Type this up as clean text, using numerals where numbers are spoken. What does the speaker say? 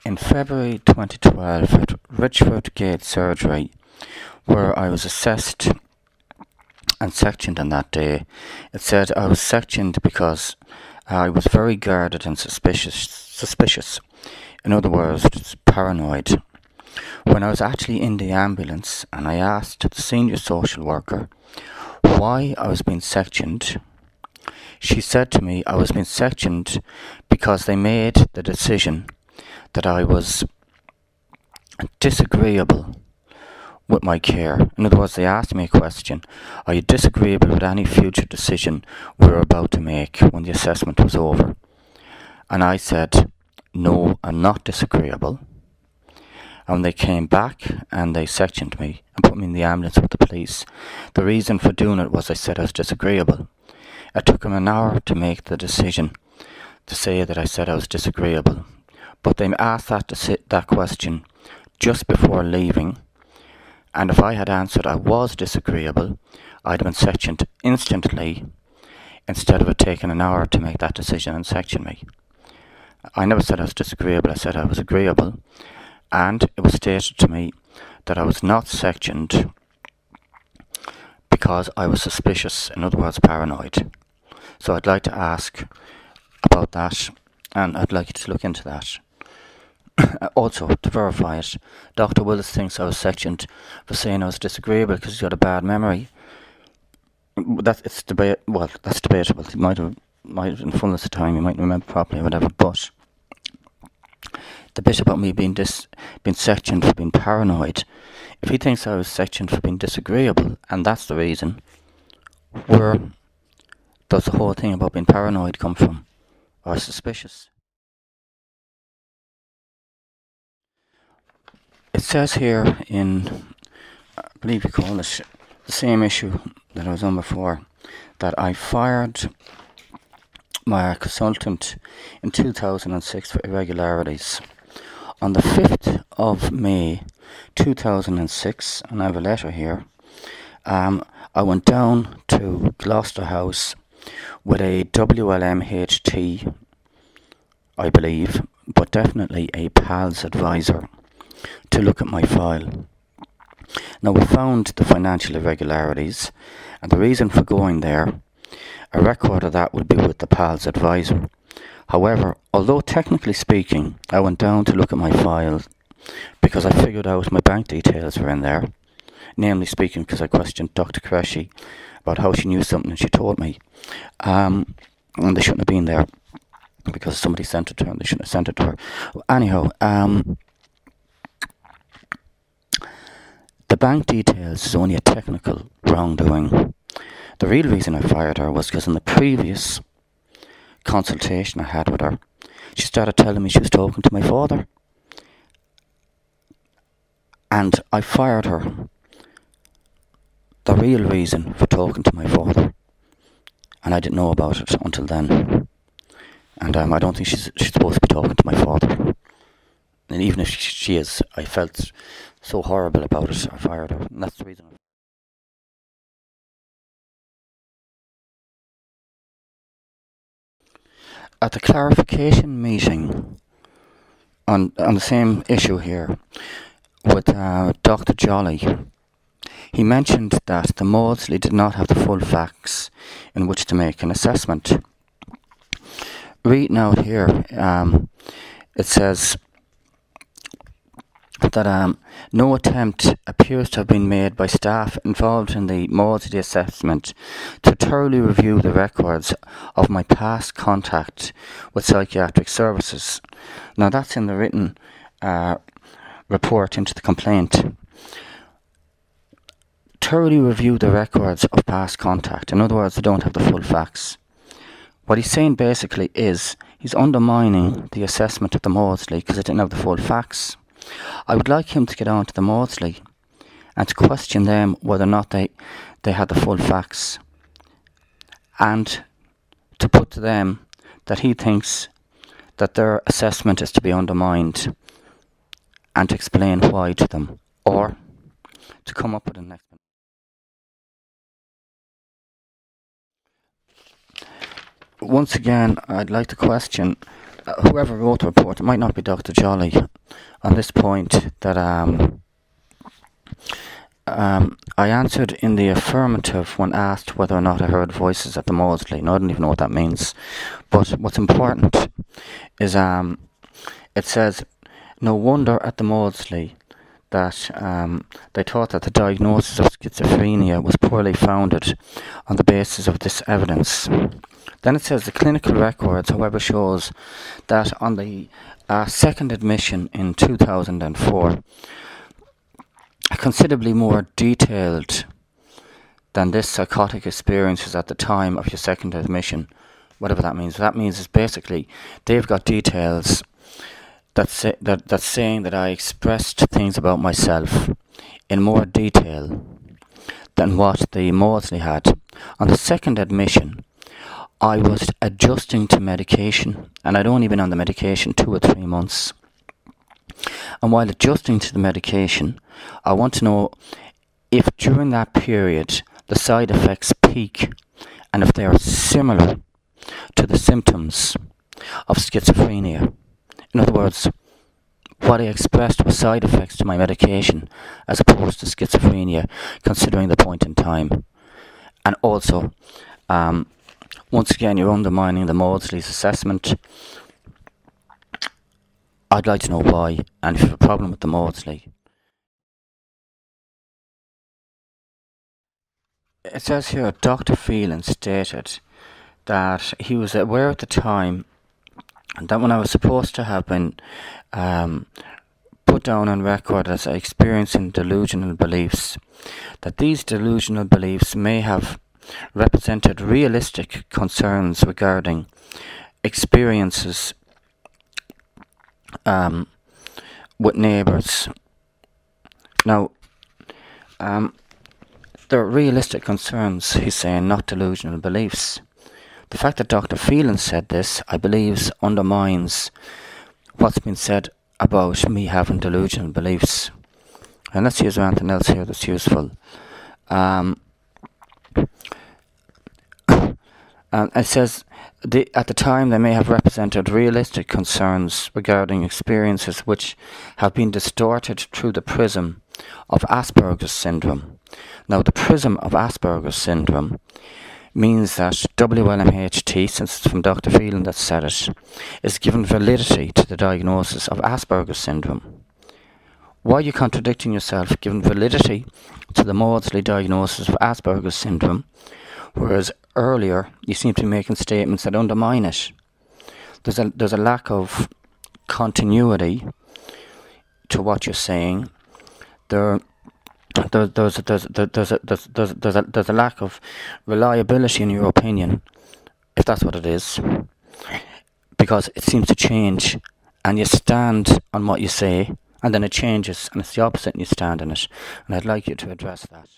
In February 2012 at Richford Gate Surgery, where I was assessed and sectioned on that day, it said I was sectioned because I was very guarded and suspicious. In other words, paranoid. When I was actually in the ambulance and I asked the senior social worker why I was being sectioned, she said to me I was being sectioned because they made the decision that I was disagreeable with my care. In other words, they asked me a question: are you disagreeable with any future decision we were about to make when the assessment was over? And I said, no, I'm not disagreeable. And they came back and they sectioned me and put me in the ambulance with the police. The reason for doing it was I said I was disagreeable. It took them an hour to make the decision to say that I said I was disagreeable. But they asked that question just before leaving, and if I had answered I was disagreeable, I'd have been sectioned instantly instead of it taking an hour to make that decision and section me. I never said I was disagreeable, I said I was agreeable, and it was stated to me that I was not sectioned because I was suspicious, in other words, paranoid. So I'd like to ask about that, and I'd like you to look into that. Also, to verify it, Dr. Willis thinks I was sectioned for saying I was disagreeable because he's got a bad memory. That's debatable. He might have in fullness of time, he might remember properly or whatever, but the bit about me being sectioned for being paranoid, if he thinks I was sectioned for being disagreeable, and that's the reason, where does the whole thing about being paranoid come from, or suspicious? It says here in, I believe you call it the same issue that I was on before, that I fired my consultant in 2006 for irregularities. On the 5th of May 2006, and I have a letter here, I went down to Gloucester House with a WLMHT, I believe, but definitely a PALS advisor, to look at my file. Now, we found the financial irregularities, and the reason for going there, a record of that would be with the PALS advisor. However, although technically speaking, I went down to look at my file because I figured out my bank details were in there, namely speaking because I questioned Dr. Qureshi about how she knew something and she told me, and they shouldn't have been there because somebody sent it to her and they shouldn't have sent it to her. Anyhow, the bank details is only a technical wrongdoing. The real reason I fired her was because in the previous consultation I had with her, she started telling me she was talking to my father. And I fired her. The real reason for talking to my father. And I didn't know about it until then. And I don't think she's supposed to be talking to my father. And even if she is, I felt so horrible about it, I fired her. And that's the reason. At the clarification meeting on the same issue here with Dr. Jolly, he mentioned that the Maudsley did not have the full facts in which to make an assessment. Reading out here, it says that no attempt appears to have been made by staff involved in the Maudsley assessment to thoroughly review the records of my past contact with psychiatric services. Now that's in the written report into the complaint. Thoroughly review the records of past contact. In other words, they don't have the full facts. What he's saying basically is he's undermining the assessment of the Maudsley because it didn't have the full facts. I would like him to get on to the Maudsley and to question them whether or not they had the full facts, and to put to them that he thinks that their assessment is to be undermined, and to explain why to them, or to come up with an explanation. Once again, I'd like to question whoever wrote the report. It might not be Dr. Jolly, on this point that I answered in the affirmative when asked whether or not I heard voices at the Maudsley. Now, I don't even know what that means. But what's important is it says, no wonder at the Maudsley that they thought that the diagnosis of schizophrenia was poorly founded on the basis of this evidence. Then it says the clinical records, however, shows that on the second admission in 2004, considerably more detailed than this psychotic experiences at the time of your second admission, whatever that means. What that means is basically they've got details that's saying that I expressed things about myself in more detail than what the Maudsley had. On the second admission, I was adjusting to medication, and I'd only been on the medication 2 or 3 months. And while adjusting to the medication, I want to know if during that period the side effects peak and if they are similar to the symptoms of schizophrenia. In other words, what I expressed were side effects to my medication as opposed to schizophrenia, considering the point in time. And also, once again, you're undermining the Maudsley's assessment. I'd like to know why, and if you have a problem with the Maudsley. It says here, Dr. Phelan stated that he was aware at the time that when I was supposed to have been put down on record as experiencing delusional beliefs, that these delusional beliefs may have represented realistic concerns regarding experiences with neighbours. Now, they're realistic concerns, he's saying, not delusional beliefs. The fact that Dr. Phelan said this, I believe, undermines what's been said about me having delusional beliefs. And let's see if there's anything else here that's useful. And it says, at the time they may have represented realistic concerns regarding experiences which have been distorted through the prism of Asperger's syndrome. Now, the prism of Asperger's syndrome means that WLMHT, since it's from Dr. Phelan that said it, is given validity to the diagnosis of Asperger's syndrome. Why are you contradicting yourself, giving validity to the Maudsley diagnosis of Asperger's syndrome, whereas earlier you seem to be making statements that undermine it? There's a lack of continuity to what you're saying. There's a lack of reliability in your opinion, if that's what it is, because it seems to change, and you stand on what you say, and then it changes, and it's the opposite, and you stand on it. And I'd like you to address that.